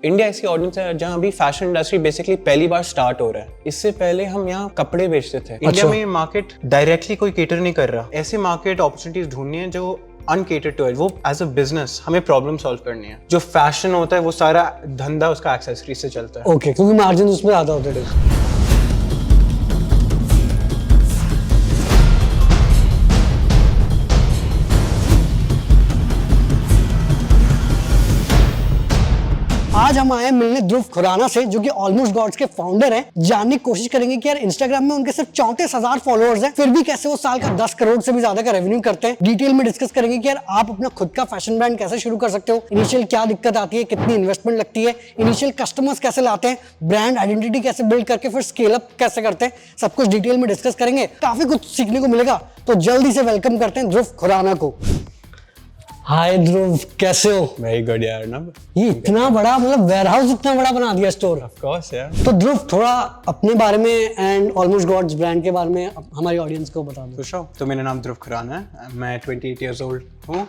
India ऐसी audience है जहाँ अभी फैशन इंडस्ट्री बेसिकली पहली बार स्टार्ट हो रहा है। इससे पहले हम यहाँ कपड़े बेचते थे। इंडिया में मार्केट डायरेक्टली कोई केटर नहीं कर रहा। ऐसे मार्केट अपॉर्चुनिटीज ढूंढनी है जो अनकेटर टू इट, वो एज अ बिजनेस हमें प्रॉब्लम सॉल्व करनी है। जो फैशन होता है वो सारा धंधा उसका एक्सेसरी से चलता है। ओके, क्योंकि मार्जिन उसमें ज्यादा होते हैं। आज हम आए हैं मिलने ध्रुव खुराना से, जो कि ऑलमोस्ट गॉड्स के फाउंडर हैं। जानने की कोशिश करेंगे कि यार इंस्टाग्राम में उनके सिर्फ 34,000 फॉलोअर्स हैं, फिर भी कैसे वो साल का 10 करोड़ से भी ज्यादा का रेवेन्यू करते हैं। डिटेल में डिस्कस करेंगे कि यार आप अपना खुद का फैशन ब्रांड कैसे शुरू कर सकते हो, इनिशियल क्या दिक्कत आती है, कितनी इन्वेस्टमेंट लगती है, इनिशियल कस्टमर्स कैसे लाते हैं, ब्रांड आइडेंटिटी कैसे बिल्ड करके फिर स्केल अप कैसे करते हैं, सब कुछ डिटेल में डिस्कस करेंगे। काफी कुछ सीखने को मिलेगा, तो जल्दी से वेलकम करते हैं ध्रुव खुराना को। हाय ध्रुव, कैसे हो? वेरी गुड यार। ना ये इतना बड़ा, मतलब वेयरहाउस इतना बड़ा बना दिया स्टोर। ऑफ कोर्स यार। तो ध्रुव, थोड़ा अपने बारे में एंड ऑलमोस्ट गॉड्स ब्रांड के बारे में हमारी ऑडियंस को बता दो। तो मेरा नाम ध्रुव खुराना है, मैं 28 ईयर्स ओल्ड हूँ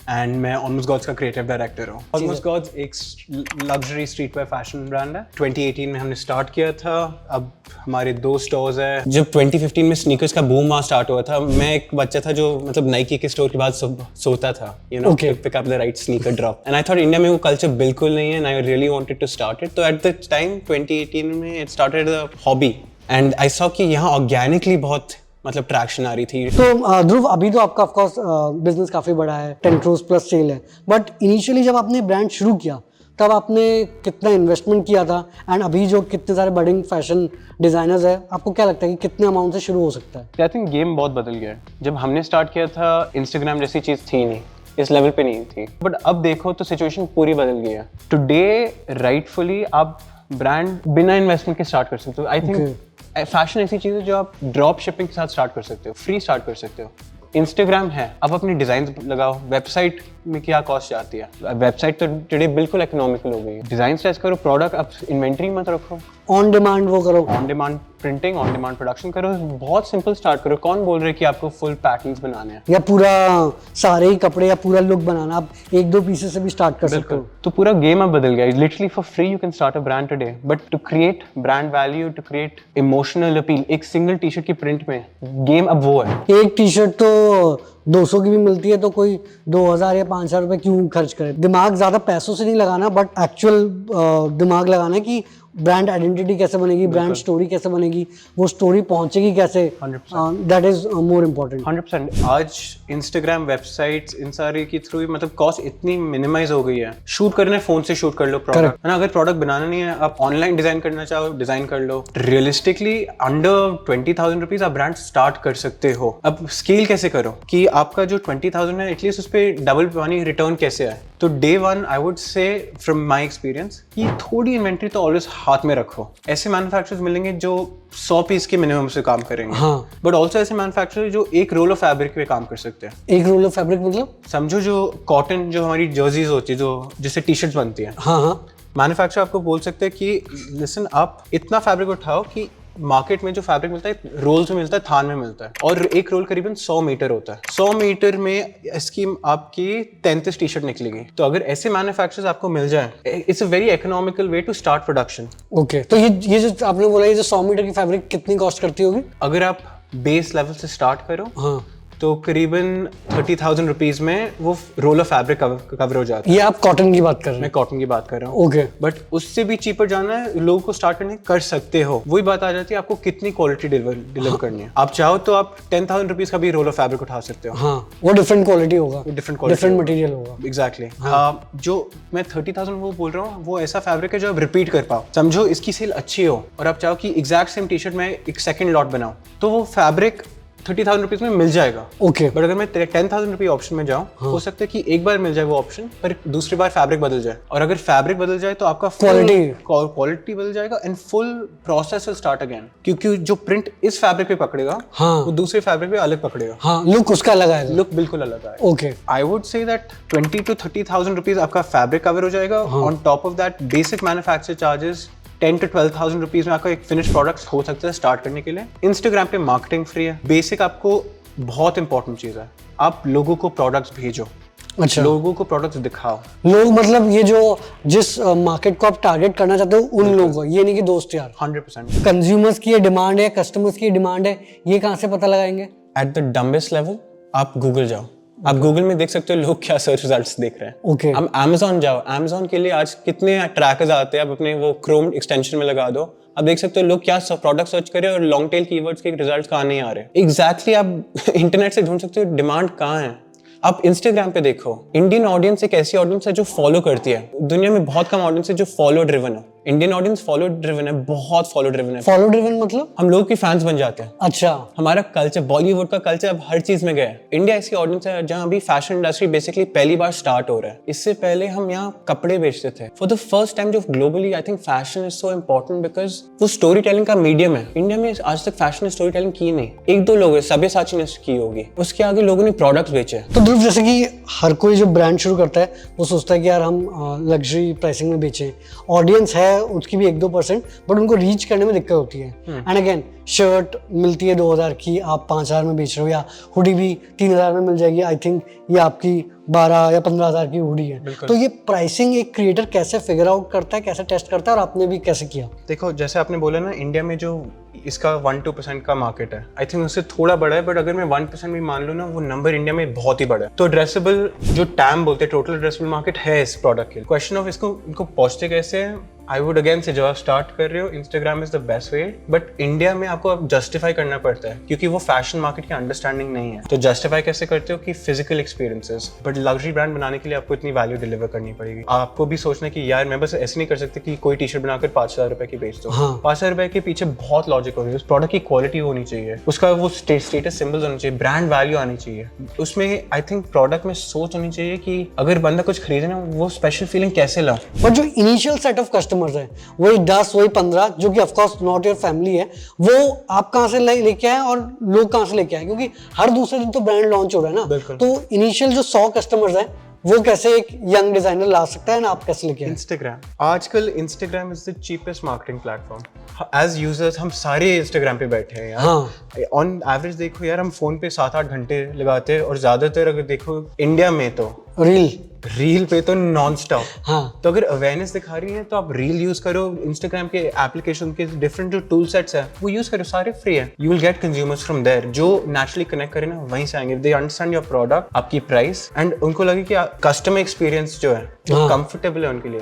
एंड मैं ऑलमोस्ट गॉड्स का क्रिएटिव डायरेक्टर हूँ। ऑलमोस्ट गॉड्स एक luxury street wear fashion brand है। 2018 में हमने स्टार्ट किया था, अब हमारे 2 स्टोर्स है। जब 2015 में स्नीकर्स का बूम वहाँ स्टार्ट हुआ था, मैं एक बच्चा था जो मतलब नाइकी के स्टोर के बाद सोता था, you know, pick up the right sneaker drop. And I thought India में वो कल्चर बिल्कुल नहीं है and I really wanted to start it. तो एट द टाइम 2018 में it started a hobby and I saw कि यहाँ ऑर्गेनिकली बहुत मतलब ट्रैक्शन आ रही थी। तो ध्रुव, अभी तो आपका ऑफ कोर्स बिजनेस काफी बड़ा है, 10 करोड़ प्लस सेल है, बट इनिशियली जब आपने ब्रांड शुरू किया तब आपने कितना इन्वेस्टमेंट किया था? एंड अभी जो कितने सारे बडिंग फैशन डिजाइनर्स है, आपको क्या लगता है कि कितने अमाउंट से शुरू हो सकता है? आई थिंक गेम बहुत बदल गया है। जब हमने स्टार्ट किया था इंस्टाग्राम जैसी चीज थी नहीं, इस लेवल पे नहीं थी, बट अब देखो तो सिचुएशन पूरी बदल गई है। टुडे राइटफुली आप ब्रांड बिना इन्वेस्टमेंट के स्टार्ट कर सकते हो। आई थिंक फैशन ऐसी चीज़ है जो आप ड्रॉप शिपिंग के साथ स्टार्ट कर सकते हो, फ्री स्टार्ट कर सकते हो। इंस्टाग्राम है, आप अपनी डिजाइन लगाओ। वेबसाइट में क्या कॉस्ट जाती है? वेबसाइट तो टुडे बिल्कुल इकोनॉमिकल हो गई है। डिजाइन टेस्ट करो, प्रोडक्ट आप इन्वेंट्री मत रखो, ऑन डिमांड वो करो, on demand printing, on demand production करो। बहुत सिंपल स्टार्ट करो। कौन बोल रहे कि आपको फुल पैटर्न्स बनाने हैं या पूरा सारे ही कपड़े या पूरा लुक बनाना? आप 1-2 पीसेस से भी स्टार्ट कर सकते हो। तो पूरा गेम अब बदल गया। Literally for free you can start a brand today, but to create brand value, to create emotional appeal, एक सिंगल टी शर्ट की प्रिंट में गेम अब वो है। एक टी शर्ट तो 200 की भी मिलती है, तो कोई 2,000 या 5,000 रुपए क्यों खर्च करे? दिमाग ज्यादा पैसों से नहीं लगाना, बट एक्चुअल दिमाग लगाना है कि ब्रांड आइडेंटिटी कैसे बनेगी, ब्रांड स्टोरी कैसे बनेगी, वो स्टोरी पहुंचेगी कैसे, दैट इज मोर इम्पोर्टेंट। 100%। आज इंस्टाग्राम, वेबसाइट्स, इन सारे के थ्रू मतलब कॉस्ट इतनी मिनिमाइज हो गई है। शूट करना है, फोन से शूट कर लो प्रोडक्ट, है ना। अगर प्रोडक्ट बनाना नहीं है, आप ऑनलाइन डिजाइन करना चाहो, डिजाइन कर लो। रियलिस्टिकली अंडर 20,000 रुपीज आप ब्रांड स्टार्ट कर सकते हो। अब स्केल कैसे करो कि आपका जो 20,000 है एटलीस्ट उस पर डबल मनी रिटर्न कैसे आए? तो day 1 I would say from my experience कि थोड़ी इन्वेंट्री तो ऑलवेज हाथ में रखो। ऐसे मैन्युफैक्चरर्स मिलेंगे जो 100 पीस के मिनिमम से काम करेंगे, हाँ। बट ऑल्सो ऐसे मैन्युफैक्चरर जो एक रोल ऑफ फैब्रिक पे काम कर सकते हैं। एक रोल ऑफ फैब्रिक मतलब समझो जो कॉटन, जो हमारी जर्सीज होती है, जो जिससे टी शर्ट्स बनती है, हाँ हाँ, मैन्युफैक्चरर आपको बोल सकते हैं कि लिसन, आप इतना फैब्रिक उठाओ कि मार्केट में जो फैब्रिक मिलता है रोल्स में मिलता है, थान में मिलता है, और एक रोल करीबन 100 मीटर होता है। 100 मीटर में इसकी आपकी 33 टी शर्ट निकलेगी। तो अगर ऐसे मैन्युफैक्चरर्स आपको मिल जाए, it's a very economical way to start production. Okay, तो ये जो आपने बोला, ये जो 100 मीटर की फैब्रिक कितनी कॉस्ट करती होगी? अगर आप बेस लेवल से स्टार्ट करो, हाँ, तो करीबन 30,000 रुपीज में वो रोल ऑफ फैब्रिक कवर हो जाता है। ये आप कॉटन की बात कर रहे हैं? मैं कॉटन की बात कर रहा हूँ। ओके, बट उससे भी चीपर जाना है, लोगों को स्टार्ट करने कर सकते हो। वही बात आ जाती है आपको कितनी क्वालिटी डिलीवर करनी है। आप चाहो तो आप 10,000 रुपीज का भी रोल ऑफ फैब्रिक उठा सकते हो, हाँ। वो डिफरेंट क्वालिटी होगा, डिफरेंट मटेरियल होगा। एग्जैक्टली। जो मैं 30,000 वो बोल रहा हूँ, वो ऐसा फैब्रिक है जो आप रिपीट कर पाओ। समझो इसकी सेल अच्छी हो और आप चाहो कि एग्जैक्ट सेम टी शर्ट में एक सेकंड लॉट बनाओ, तो वो फैब्रिक 30,000 रुपीज में मिल जाएगा। ओके, बट अगर मैं 10,000 रुपये ऑप्शन में जाऊँ, हाँ, हो सकता है कि एक बार मिल जाए वो ऑप्शन, पर दूसरी बार फैब्रिक बदल जाए, और अगर फैब्रिक बदल जाए तो आपका क्वालिटी बदल जाएगा and full process will start again, क्योंकि जो प्रिंट इस फैब्रिक पे पकड़ेगा, हाँ, वो दूसरे फैब्रिक पे अलग पकड़ेगा, हाँ, लुक उसका अलग आएगा, लुक बिल्कुल अलग आएगा। Okay, I would say that 20 to 30,000 rupees आपका फैब्रिक कवर हो जाएगा। On top of that basic manufacture charges 10 to 12,000 rupees में आपका एक फिनिश प्रोडक्ट हो सकता है स्टार्ट करने के लिए। इंस्टाग्राम पे मार्केटिंग फ्री है। बेसिक आपको बहुत इंपॉर्टेंट चीज़ है, आप लोगों को प्रोडक्ट्स भेजो। अच्छा। लोगों को प्रोडक्ट्स दिखाओ। लोग मतलब ये जो जिस मार्केट को आप टारगेट करना चाहते हो उन लोगों को, ये नहीं कि दोस्त यार। 100%। कंज्यूमर्स की ये डिमांड है, कस्टमर्स की डिमांड है, ये कहाँ से पता लगाएंगे? एट द डम्बेस्ट लेवल आप गूगल जाओ, आप गूगल में देख सकते हो लोग क्या सर्च रिजल्ट्स देख रहे हैं। ओके। हम Amazon जाओ, Amazon के लिए आज कितने ट्रैकर्स आते हैं, आप अपने वो क्रोम एक्सटेंशन में लगा दो, आप देख सकते हो लोग क्या प्रोडक्ट सर्च कर रहे हैं और लॉन्ग टेल कीवर्ड्स के रिजल्ट्स कहाँ नहीं आ रहे। एग्जैक्टली आप इंटरनेट से ढूंढ सकते हो डिमांड कहाँ है। आप इंस्टाग्राम पे देखो, इंडियन ऑडियंस एक ऐसी ऑडियंस है जो फॉलो करती है। दुनिया में बहुत कम ऑडियंस है जो फॉलो ड्रिवन है। इंडियन ऑडियंस फॉलो ड्रिवन है, बहुत फॉलो ड्रिवन है। फॉलो ड्रिवन मतलब? हम लोग की फैंस बन जाते हैं। अच्छा। हमारा कल्चर, बॉलीवुड का कल्चर अब हर चीज में गया है। इंडिया ऐसी ऑडियंस है जहां अभी फैशन इंडस्ट्री बेसिकली पहली बार स्टार्ट हो रहा है। इससे पहले हम यहाँ कपड़े बेचते थे। फॉर द फर्स्ट टाइम जो globally I think fashion is so important because वो स्टोरी टेलिंग का मीडियम है। इंडिया में आज तक फैशन ने स्टोरी टेलिंग की नहीं, एक दो लोग सब्यसाची ने की होगी, उसके आगे लोगों ने प्रोडक्ट्स बेचे। तो ध्रुव, जैसे कि हर कोई जो ब्रांड शुरू करता है वो सोचता है कि यार हम लग्जरी प्राइसिंग में बेचें, ऑडियंस है उसकी भी 1-2%, बट उनको रीच करने में दिक्कत होती है। एंड अगेन शर्ट मिलती है 2000 की, आप 5000 में बेच रहे हो, या हुडी भी 3000 में मिल जाएगी। आई थिंक ये आपकी 12 या 15,000 की हुडी है। तो ये प्राइसिंग एक क्रिएटर कैसे फिगर आउट करता है, कैसे टेस्ट करता है, और आपने भी कैसे किया? देखो, जैसे आपने बोला ना, इंडिया में जो इसका 1-2% का मार्केट है, आई थिंक उससे थोड़ा बड़ा है, बट अगर मैं 1% भी मान लूँ ना, वो नंबर इंडिया में बहुत ही बड़ा है। तो एड्रेसेबल जो टैम बोलते हैं, टोटल एड्रेसेबल मार्केट है इस प्रोडक्ट के। क्वेश्चन ऑफ इसको इनको पहुंचते कैसे है, आई वुड अगेन से, जब आप स्टार्ट कर रहे हो, Instagram is the best way, but India में आपको अब जस्टिफाई करना पड़ता है क्योंकि वो फैशन मार्केट की अंडरस्टैंडिंग नहीं है। तो जस्टिफाई कैसे करते हो कि physical experiences, but luxury brand बनाने के लिए आपको इतनी वैल्यू डिलीवर करनी पड़ेगी। आपको भी सोचना कि यार मैं बस ऐसे नहीं कर सकते कि कोई टी शर्ट बनाकर 5,000 रुपए की बेच दो। 5,000 रुपए के पीछे बहुत लॉजिक होगी, उस प्रोडक्ट की क्वालिटी होनी चाहिए, उसका वो स्टेटस सिंबल्स होने चाहिए, ब्रांड वैल्यू आनी चाहिए उसमें। आई थिंक प्रोडक्ट में सोच होनी चाहिए कि अगर बंदा कुछ खरीदे ना, वो स्पेशल फीलिंग कैसे लाओ। बट जो इनिशियल सेट ऑफ कस्टमर्स है, वही 10 वही 15, जो कि ऑफकोर्स नॉट योर फैमिली है, वो आप कहाँ से लेके आए और लोग कहाँ से लेके आए? क्योंकि हर दूसरे दिन तो ब्रांड लॉन्च हो रहा है ना। तो इनिशियल जो 100 कस्टमर्स हैं, वो कैसे एक यंग डिजाइनर ला सकता है ना, आप कैसे लेके आए? इंस्टाग्राम, आजकल Instagram is the cheapest marketing platform. As users हम सारे इंस्टाग्राम पे बैठे हैं यार। ऑन एवरेज देखो यार, हम फोन पे 7-8 घंटे लगाते हैं, और ज्यादातर अगर देखो इंडिया में तो रील पे तो नॉन स्टॉप। तो अगर अवेयरनेस दिखा रही है तो आप रील यूज करो, इंस्टाग्राम के एप्लीकेशन के डिफरेंट जो टूल सेट्स है वो यूज करो, सारे फ्री है। You will get consumers from there जो नेचुरली कनेक्ट करें ना, वहीं से आएंगे। दे अंडरस्टैंड योर प्रोडक्ट, आपकी प्राइस, एंड उनको लगे कि कस्टमर एक्सपीरियंस जो है वो कंफर्टेबल है उनके लिए।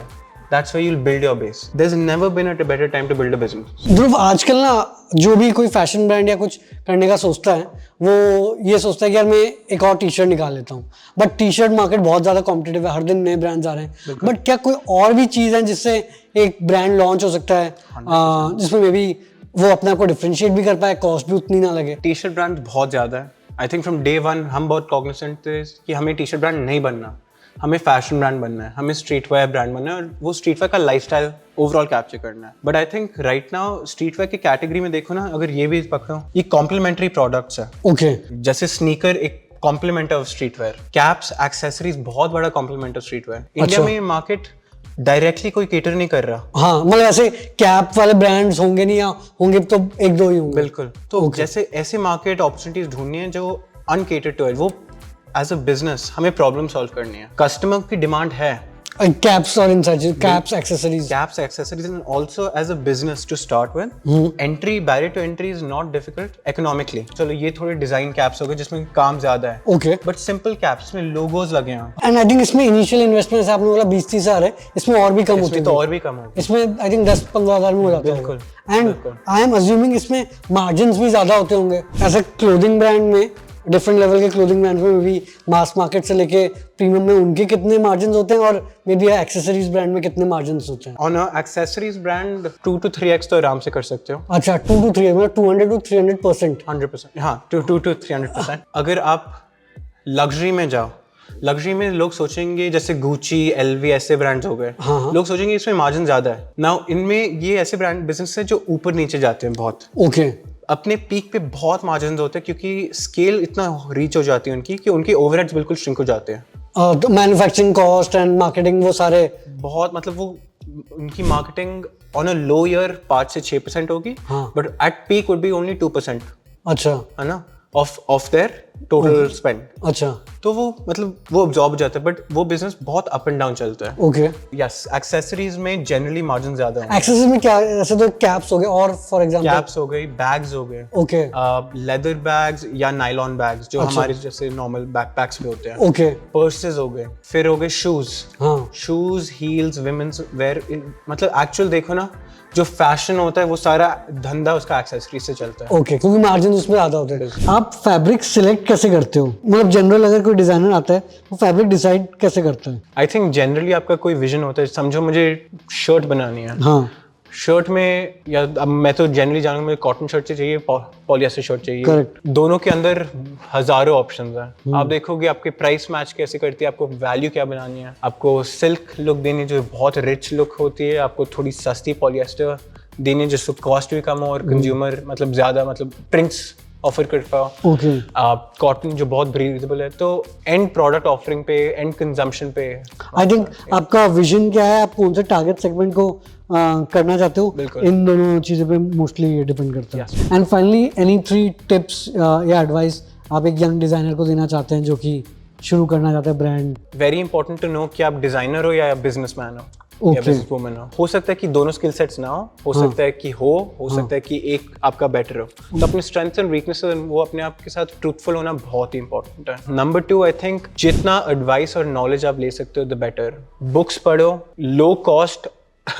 That's why you'll build your base. There's never been a better time to build a business. ध्रुव, आजकल ना जो भी कोई फैशन ब्रांड या कुछ करने का सोचता है, वो ये सोचता है कि यार मैं एक और टी शर्ट निकाल लेता हूँ। बट टी शर्ट मार्केट बहुत ज़्यादा कॉम्पिटिटिव है, हर दिन नए ब्रांड्स आ रहे हैं। बट क्या कोई और भी चीज़ है जिससे एक ब्रांड लॉन्च हो सकता है, जिसमें मे बी वो अपने आप को डिफरेंशिएट भी कर पाए, कॉस्ट भी उतनी ना लगे? टी शर्ट ब्रांड बहुत ज़्यादा है। I think from day one हम बहुत कॉग्निसेंट थे कि हमें टी शर्ट ब्रांड नहीं बनना, हमें फैशन ब्रांड बनना है, हमें स्ट्रीट वेयर ब्रांड बनना है, और वो स्ट्रीट वेयर का लाइफस्टाइल ओवरऑल कैप्चर करना है। But I think right now streetwear की कैटेगरी में देखो ना, अगर ये भी पकड़ो, ये कॉम्प्लीमेंट्री प्रोडक्ट्स है। ओके। जैसे स्नीकर एक complement of streetwear, caps, accessories बहुत बड़ा complement of streetwear. India में मार्केट डायरेक्टली कोई केटर नहीं कर रहा। हाँ, मतलब ऐसे कैप वाले ब्रांड्स होंगे नहीं, या होंगे तो 1-2 ही होंगे। बिल्कुल। तो जैसे ऐसे मार्केट अपॉर्चुनिटीज ढूंढनी है जो अनकेटर्ड टू है, वो एज अ बिजनेस हमें प्रॉब्लम सॉल्व करनी है। कस्टमर की डिमांड है कैप्स और inside caps, accessories, and also as a business to start with, entry barrier to entry is not difficult economically. चलो ये थोड़े डिजाइन कैप्स हो गए जिसमें काम ज्यादा है, ओके, बट सिंपल कैप्स में लोगोज लगे हैं। एंड आई थिंक इसमें इनिशियल इन्वेस्टमेंट आपने बोला 20-30 हज़ार है, इसमें और भी कम होती है, तो और भी कम होगी, इसमें आई थिंक 10-15 हज़ार में हो जाता है। बिल्कुल। एंड आई एम अज्यूमिंग इसमें मार्जिन्स भी ज्यादा होते होंगे। ऐसे क्लोथिंग ब्रांड में, डिफरेंट लेवल के क्लोथिंग ब्रांड में भी मास मार्केट से लेके प्रीमियम में उनके कितने मार्जिन्स होते हैं, और मे बी एक्सेसरीज ब्रांड में कितने मार्जिन्स होते हैं? On accessories brand 2 to 3x तो आराम से कर सकते हो। अच्छा, 2 to 3, मतलब 200 to 300%। 100%, हाँ, 2 to 300%। अगर आप लग्जरी में जाओ, लग्जरी में लोग सोचेंगे जैसे गुची, एलवी ऐसे ब्रांड्स हो गए, लोग सोचेंगे इसमें मार्जिन ज्यादा है। नाउ इनमें ये ऐसे ब्रांड बिजनेस है जो ऊपर नीचे जाते हैं बहुत। ओके। अपने पीक पे बहुत मार्जिन होते हैं क्योंकि स्केल इतना रीच हो जाती है उनकी कि उनके ओवरहेड्स बिल्कुल श्रिंक हो जाते हैं। तो मैन्युफैक्चरिंग कॉस्ट एंड मार्केटिंग वो सारे बहुत, मतलब वो उनकी marketing on a low year 5 से 6% होगी, but at peak would be only 2%। अच्छा, है ना, ऑफ देयर टोटल स्पेंड। अच्छा, तो वो मतलब वो अब्जॉर्ब हो जाता है, बट वो बिजनेस बहुत अप एंड डाउन चलता है। ओके। यस, एक्सेसरीज में जनरली मार्जिन ज्यादा है। एक्सेसरीज में क्या, ऐसे तो कैप्स हो गए और फॉर एग्जांपल कैप्स हो गई, बैग्स हो गए, ओके लेदर बैग्स या नाइलॉन बैग्स जो हमारे जैसे नॉर्मल बैकपैक्स में होते हैं, ओके, पर्सेस हो गए, फिर हो गए शूज, हाँ शूज, हील्स, विमेंस वेयर, मतलब एक्चुअल देखो ना, जो फैशन होता है वो सारा धंधा उसका एक्सेसरी से चलता है। ओके, क्योंकि मार्जिन उसमें ज्यादा होते हैं। आप फैब्रिक सिलेक्ट कैसे करते हो, मतलब जनरल अगर कोई डिजाइनर आता है वो फैब्रिक डिसाइड कैसे करता है? आई थिंक जनरली आपका कोई विजन होता है, समझो मुझे शर्ट बनानी है, हाँ शर्ट में, या अब मैं तो जनरली जानूंगा मुझे कॉटन शर्ट चाहिए, पॉलिएस्टर शर्ट चाहिए, Correct. दोनों के अंदर हजारों ऑप्शंस हैं। आप देखोगे आपके प्राइस मैच कैसे करती है, आपको वैल्यू क्या बनानी है, आपको सिल्क लुक देनी है जो बहुत रिच लुक होती है, आपको थोड़ी सस्ती पॉलिएस्टर देनी है जिसको कॉस्ट भी कम हो और कंज्यूमर मतलब ज्यादा मतलब प्रिंट्स ऑफर कर पाओ। ओके, कॉटन जो बहुत ब्रीदेबल है, तो एंड प्रोडक्ट ऑफरिंग पे, एंड कंजम्पशन पे। आई थिंक आपका विजन क्या है, आप कौन से टारगेट सेगमेंट को करना चाहते हो, इन दोनों चीज़ों पे मोस्टली डिपेंड करता है। एंड फाइनली एनी 3 टिप्स या एडवाइस आप एक यंग डिजाइनर को देना चाहते हैं जो कि शुरू करना चाहता है brand? Very important to know कि आप डिजाइनर हो या बिजनेसमैन हो या बिजनेस वुमन हो सकता है कि दोनों स्किल सेट्स ना हो सकता है कि हो सकता है कि एक आपका बेटर हो। तो अपने स्ट्रेंथ्स एंड वीकनेसेस वो अपने आप के साथ ट्रूथफुल होना बहुत ही इंपॉर्टेंट है। नंबर 2, आई थिंक जितना एडवाइस और नॉलेज आप ले सकते हो द बेटर। बुक्स पढ़ो, low cost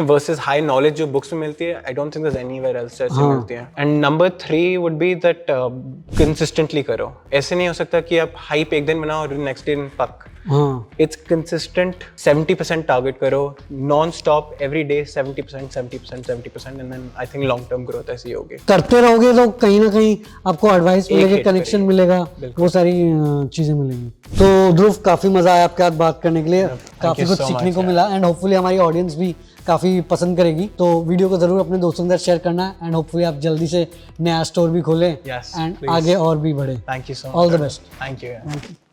versus high knowledge जो बुक्स में मिलती है, I don't think there is anywhere else ऐसे मिलती है। And number 3 would be that consistently करो। ऐसे नहीं हो सकता कि आप हाइप एक दिन बनाओ और नेक्स्ट दिन पक। हाँ, इट्स कंसिस्टेंट, 70% टारगेट करो, non stop every day 70%, 70%, 70%, and then I think long term growth ऐसी होगी। करते रहोगे तो कहीं ना कहीं आपको एडवाइस मिलेगी, hit कनेक्शन करेगी। मिलेगा, वो सारी चीजें मिलेंगी। तो ध्रुव, काफी मजा आया आपके साथ बात करने के लिए, काफी you कुछ so सीखने much, को मिला एंड होपफुली हमारी ऑडियंस भी काफी पसंद करेगी। तो वीडियो को जरूर अपने दोस्तों के साथ शेयर करना एंड होपफुली आप जल्दी से नया स्टोर भी खोलें Yes, एंड please. आगे और भी बढ़े। Thank you so much. All the best. Thank you.